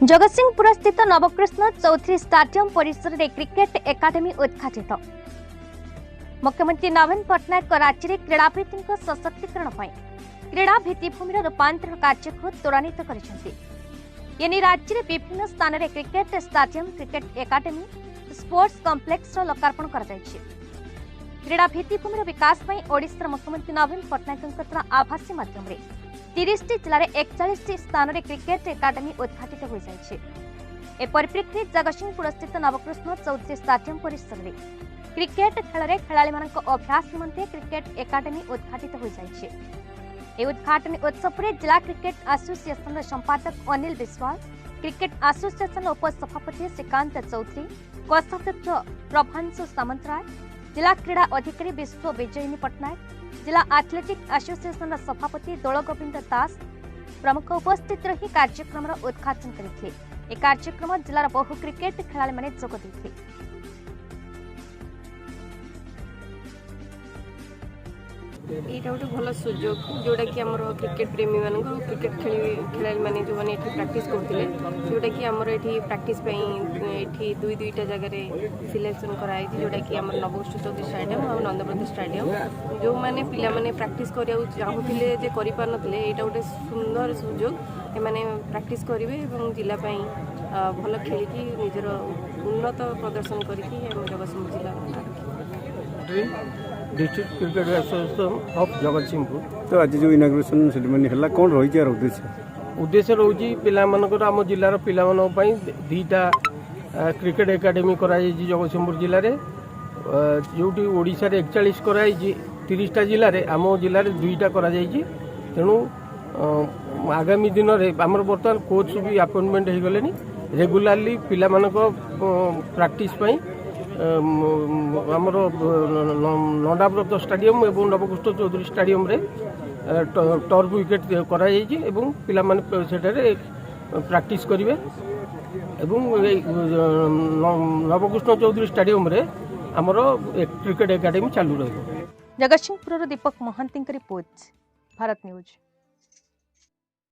जगतसिंहपुर स्थित नवकृष्ण चौधरी स्टाडियम परिसर में क्रिकेट एकाडेमी उद्घाटित। मुख्यमंत्री नवीन पट्टनायक राज्य में क्रीड़ाविद सशक्तिकरण क्रीड़ा भित्तिभूमि रूपांतरण कार्य को त्वरान्वित कर राज्य में विभिन्न स्थान में cricket stadium cricket academy sports complex लोकार्पण कर क्रीड़ा भित्तिभूमि विकास ओडिशा मुख्यमंत्री नवीन पट्टनायक आभासी माध्यम 30 जिले में 41 स्थान में क्रिकेट एकाडेमी उद्घाटित हो जाए। परिप्रेक्षी जगतसिंहपुर स्थित नवकृष्ण चौधरी स्टाडियम परिसर में क्रिकेट खेल में खेलाड़ी अभ्यास निमंते क्रिकेट एकाडेमी उद्घाटित हो जाए। उद्घाटन उत्सव में जिला क्रिकेट एसोसिएशन संपादक अनिल विश्वाल, क्रिकेट एसोसिएशन उपसभापति श्रीकांत चौधरी, कोषाध्यक्ष प्रभांशु सामंतराय, जिला क्रीड़ा अधिकारी विश्व विजयिनी पट्टनायक, जिला एथलेटिक एसोसिएशन सभापति दोल गोविंद दास प्रमुख उपस्थित रही कार्यक्रम उद्घाटन करते। कार्यक्रम जिलार बहु क्रिकेट खेलाड़ी माने जोग देते। यहाँ गोटे भल सुजोग जोटा कि आम क्रिकेट प्रेमी मान क्रिकेट खेला मैंने जो मैंने प्राक्ट करते जोटा कि आमर ये प्राक्ट ये दुईटा जगह सिलेक्शन कराई जोटा कि आम नवकृष्ण चौधरी स्टाडियम और नंदप्रद स्टाडियम जो मैंने पिला माने प्राक्ट चाहूले करें यहाँ गोटे सुंदर सुजोग एमाने प्राक्ट करेंगे और जिलापाई भल खेलिकी निजर उन्नत प्रदर्शन करके जगतसिंहपुर जिला district cricket association of Jagatsinghpur. तो आज जो इनाग्रेशन सेरेमनी है कौन रही है उद्देश्य रोची पिलामानकर आम जिलार पिलामानों दीटा क्रिकेट एकाडेमी कराई जगतसिंहपुर जिले में जो ओडिशा रे 41 कराई 30टा जिले में आम जिले में 2टा करा तेणु आगामी दिन में आमर बर्तमान कोच भी अपॉइंटमेंट हो गले रेगुलारली पिलामानक प्रैक्टिस आमर नंदाव्रत स्टाडियम और नवकृष्ण चौधरी स्टाडियम रे टर्फ विकेट कराई पिला प्रैक्टिस करेंगे नवकृष्ण चौधरी स्टाडियम रे आमर क्रिकेट एकाडेमी चालू रही। जगतसिंहपुर दीपक महांती रिपोर्ट, भारत न्यूज।